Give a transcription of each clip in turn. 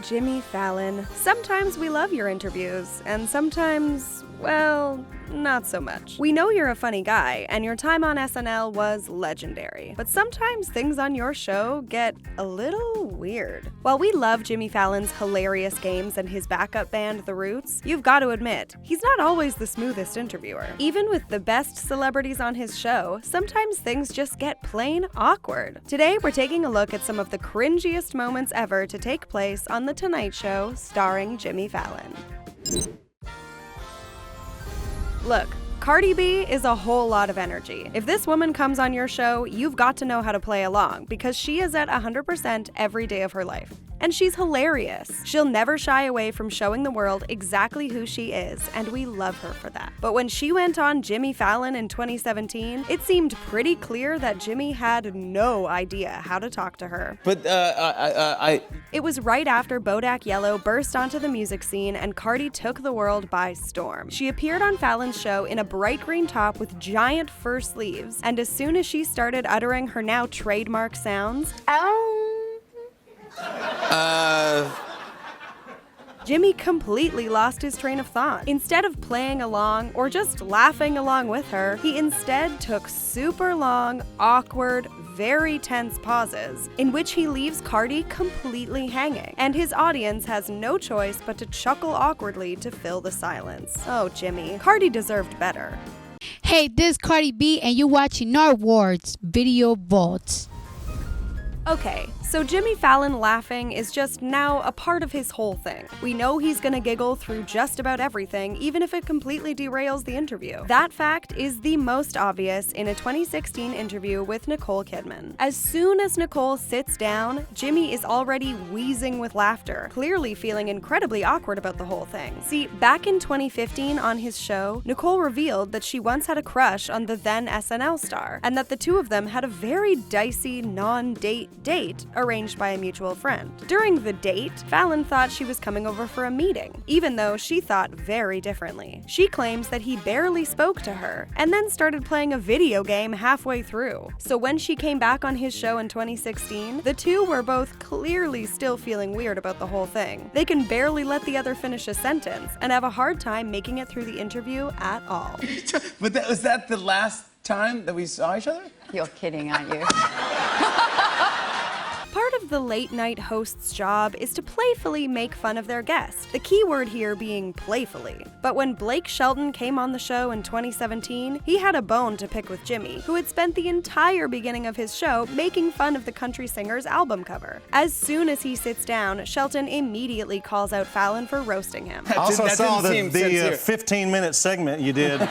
Jimmy Fallon. Sometimes we love your interviews, and sometimes, well, not so much. We know you're a funny guy, and your time on SNL was legendary. But sometimes things on your show get a little weird. While we love Jimmy Fallon's hilarious games and his backup band, The Roots, you've got to admit, he's not always the smoothest interviewer. Even with the best celebrities on his show, sometimes things just get plain awkward. Today, we're taking a look at some of the cringiest moments ever to take place on The Tonight Show starring Jimmy Fallon. Look, Cardi B is a whole lot of energy. If this woman comes on your show, you've got to know how to play along because she is at 100% every day of her life. And she's hilarious. She'll never shy away from showing the world exactly who she is, and we love her for that. But when she went on Jimmy Fallon in 2017, it seemed pretty clear that Jimmy had no idea how to talk to her. But It was right after Bodak Yellow burst onto the music scene and Cardi took the world by storm. She appeared on Fallon's show in a bright green top with giant fur sleeves, and as soon as she started uttering her now trademark sounds, Jimmy completely lost his train of thought. Instead of playing along or just laughing along with her, he instead took super long, awkward, very tense pauses in which he leaves Cardi completely hanging, and his audience has no choice but to chuckle awkwardly to fill the silence. Oh, Jimmy, Cardi deserved better. Hey, this is Cardi B, and you're watching our Awards Video Vault. Okay, so Jimmy Fallon laughing is just now a part of his whole thing. We know he's gonna giggle through just about everything, even if it completely derails the interview. That fact is the most obvious in a 2016 interview with Nicole Kidman. As soon as Nicole sits down, Jimmy is already wheezing with laughter, clearly feeling incredibly awkward about the whole thing. See, back in 2015 on his show, Nicole revealed that she once had a crush on the then SNL star, and that the two of them had a very dicey, non-date date arranged by a mutual friend. During the date, Fallon thought she was coming over for a meeting, even though she thought very differently. She claims that he barely spoke to her, and then started playing a video game halfway through. So when she came back on his show in 2016, the two were both clearly still feeling weird about the whole thing. They can barely let the other finish a sentence, and have a hard time making it through the interview at all. But was that the last time that we saw each other? You're kidding, aren't you? Part of the late-night host's job is to playfully make fun of their guest, the key word here being playfully. But when Blake Shelton came on the show in 2017, he had a bone to pick with Jimmy, who had spent the entire beginning of his show making fun of the country singer's album cover. As soon as he sits down, Shelton immediately calls out Fallon for roasting him. I also saw the sincere. 15-minute segment you did.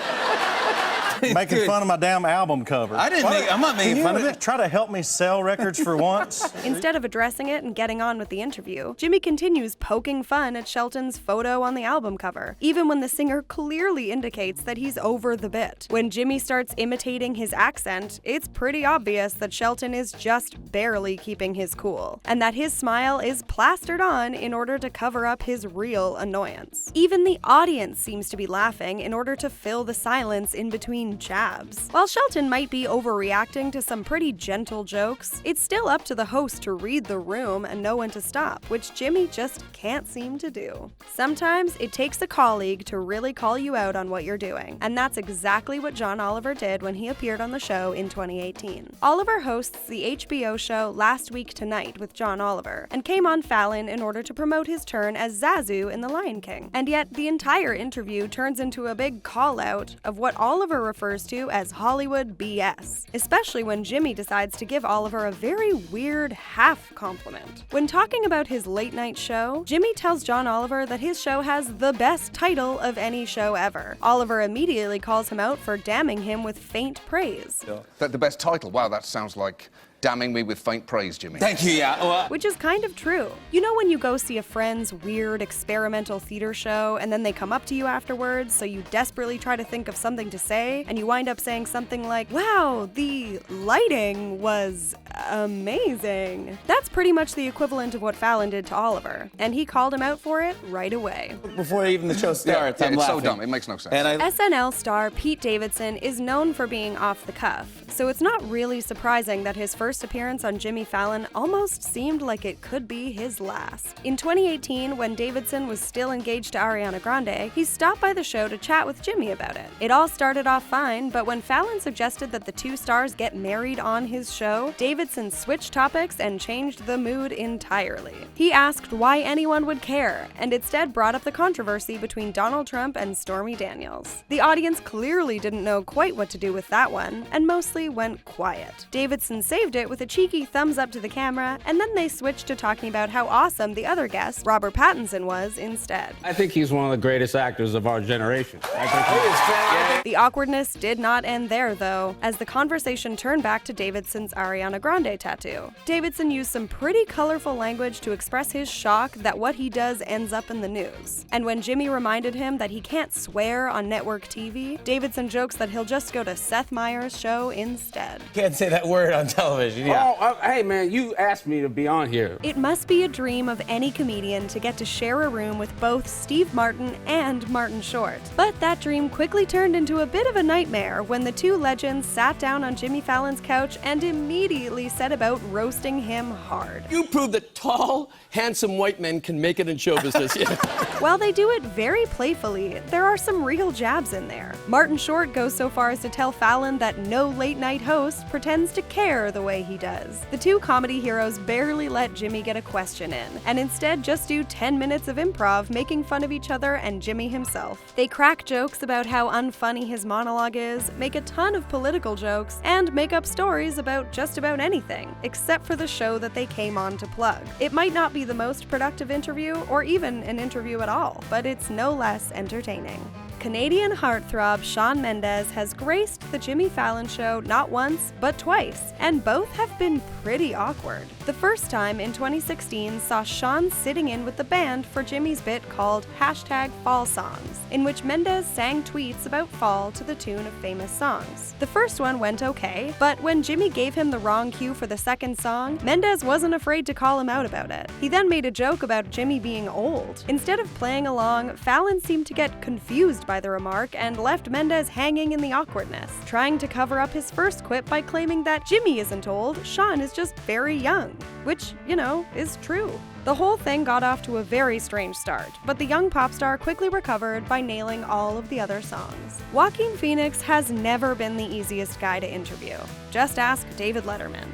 Making fun of my damn album cover. I'm not making fun of it. Try to help me sell records for once. Instead of addressing it and getting on with the interview, Jimmy continues poking fun at Shelton's photo on the album cover, even when the singer clearly indicates that he's over the bit. When Jimmy starts imitating his accent, it's pretty obvious that Shelton is just barely keeping his cool, and that his smile is plastered on in order to cover up his real annoyance. Even the audience seems to be laughing in order to fill the silence in between jabs. While Shelton might be overreacting to some pretty gentle jokes, it's still up to the host to read the room and know when to stop, which Jimmy just can't seem to do. Sometimes it takes a colleague to really call you out on what you're doing, and that's exactly what John Oliver did when he appeared on the show in 2018. Oliver hosts the HBO show Last Week Tonight with John Oliver, and came on Fallon in order to promote his turn as Zazu in The Lion King. And yet, the entire interview turns into a big call-out of what Oliver refers to as Hollywood BS, especially when Jimmy decides to give Oliver a very weird half compliment. When talking about his late-night show, Jimmy tells John Oliver that his show has the best title of any show ever. Oliver immediately calls him out for damning him with faint praise. The best title? Wow, that sounds like damning me with faint praise, Jimmy. Thank you, yeah. Well, which is kind of true. You know when you go see a friend's weird experimental theater show and then they come up to you afterwards, so you desperately try to think of something to say, and you wind up saying something like, "Wow, the lighting was amazing." That's pretty much the equivalent of what Fallon did to Oliver, and he called him out for it right away. before even the show starts, I'm it's laughing. so dumb, it makes no sense. And SNL star Pete Davidson is known for being off the cuff, so it's not really surprising that his first first appearance on Jimmy Fallon almost seemed like it could be his last. In 2018, when Davidson was still engaged to Ariana Grande, he stopped by the show to chat with Jimmy about it. It all started off fine, but when Fallon suggested that the two stars get married on his show, Davidson switched topics and changed the mood entirely. He asked why anyone would care, and instead brought up the controversy between Donald Trump and Stormy Daniels. The audience clearly didn't know quite what to do with that one, and mostly went quiet. Davidson saved it with a cheeky thumbs up to the camera, and then they switched to talking about how awesome the other guest, Robert Pattinson, was instead. I think he's one of the greatest actors of our generation. The awkwardness did not end there, though, as the conversation turned back to Davidson's Ariana Grande tattoo. Davidson used some pretty colorful language to express his shock that what he does ends up in the news. And when Jimmy reminded him that he can't swear on network TV, Davidson jokes that he'll just go to Seth Meyers' show instead. Can't say that word on television, yeah. Oh, hey man, you asked me to be on here. It must be a dream of any comedian to get to share a room with both Steve Martin and Martin Short. But that dream quickly turned into a bit of a nightmare when the two legends sat down on Jimmy Fallon's couch and immediately set about roasting him hard. You prove that tall, handsome white men can make it in show business. Yeah. While they do it very playfully, there are some real jabs in there. Martin Short goes so far as to tell Fallon that no late-night host pretends to care the way he does. The two comedy heroes barely let Jimmy get a question in, and instead just do 10 minutes of improv making fun of each other and Jimmy himself. They crack jokes about how unfunny his monologue is, make a ton of political jokes, and make up stories about just about anything, except for the show that they came on to plug. It might not be the most productive interview, or even an interview at all, but it's no less entertaining. Canadian heartthrob Shawn Mendes has graced the Jimmy Fallon show not once, but twice, and both have been pretty awkward. The first time in 2016 saw Shawn sitting in with the band for Jimmy's bit called #Fall Songs, in which Mendes sang tweets about fall to the tune of famous songs. The first one went okay, but when Jimmy gave him the wrong cue for the second song, Mendes wasn't afraid to call him out about it. He then made a joke about Jimmy being old. Instead of playing along, Fallon seemed to get confused by the remark and left Mendes hanging in the awkwardness, trying to cover up his first quip by claiming that Jimmy isn't old, Shawn is just very young, which, you know, is true. The whole thing got off to a very strange start, but the young pop star quickly recovered by nailing all of the other songs. Joaquin Phoenix has never been the easiest guy to interview. Just ask David Letterman.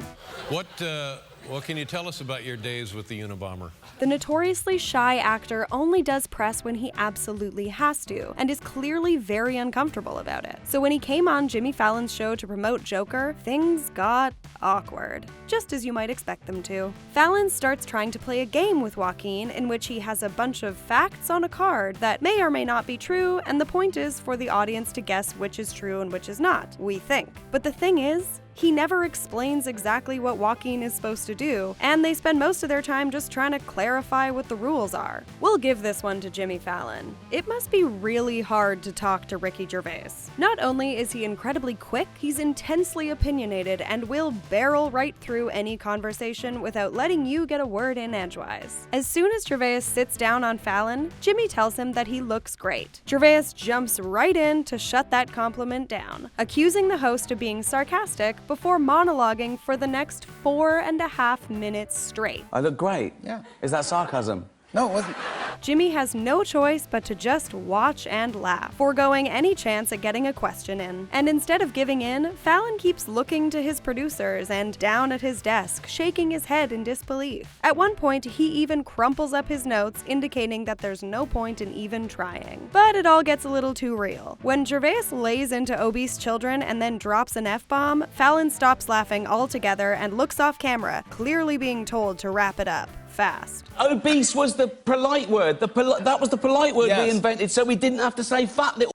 What can you tell us about your days with the Unabomber? The notoriously shy actor only does press when he absolutely has to, and is clearly very uncomfortable about it. So when he came on Jimmy Fallon's show to promote Joker, things got awkward, just as you might expect them to. Fallon starts trying to play a game with Joaquin in which he has a bunch of facts on a card that may or may not be true, and the point is for the audience to guess which is true and which is not, we think. But the thing is, he never explains exactly what Joaquin is supposed to do, and they spend most of their time just trying to clarify what the rules are. We'll give this one to Jimmy Fallon. It must be really hard to talk to Ricky Gervais. Not only is he incredibly quick, he's intensely opinionated and will barrel right through any conversation without letting you get a word in edgewise. As soon as Gervais sits down on Fallon, Jimmy tells him that he looks great. Gervais jumps right in to shut that compliment down, accusing the host of being sarcastic before monologuing for the next 4.5 minutes straight. I look great. Yeah. Is that sarcasm? No, it wasn't. Jimmy has no choice but to just watch and laugh, foregoing any chance at getting a question in. And instead of giving in, Fallon keeps looking to his producers and down at his desk, shaking his head in disbelief. At one point, he even crumples up his notes, indicating that there's no point in even trying. But it all gets a little too real. When Gervais lays into obese children and then drops an F-bomb, Fallon stops laughing altogether and looks off camera, clearly being told to wrap it up fast. Obese was the polite word. That was the polite word Yes. we invented, so we didn't have to say fat little.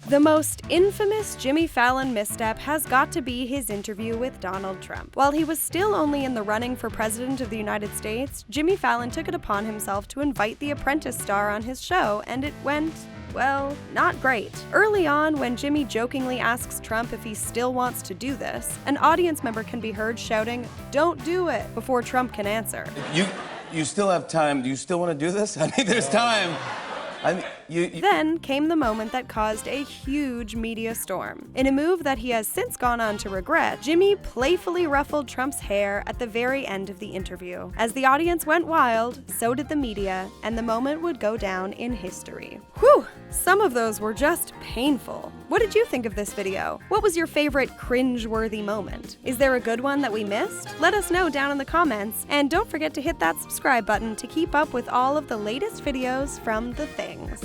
The most infamous Jimmy Fallon misstep has got to be his interview with Donald Trump. While he was still only in the running for President of the United States, Jimmy Fallon took it upon himself to invite the Apprentice star on his show, and it went, well, not great. Early on, when Jimmy jokingly asks Trump if he still wants to do this, an audience member can be heard shouting, "Don't do it," before Trump can answer. You still have time. Do you still want to do this? I mean, there's time. I mean, you Then came the moment that caused a huge media storm. In a move that he has since gone on to regret, Jimmy playfully ruffled Trump's hair at the very end of the interview. As the audience went wild, so did the media, and the moment would go down in history. Whew! Some of those were just painful. What did you think of this video? What was your favorite cringe-worthy moment? Is there a good one that we missed? Let us know down in the comments, and don't forget to hit that subscribe button to keep up with all of the latest videos from The Things.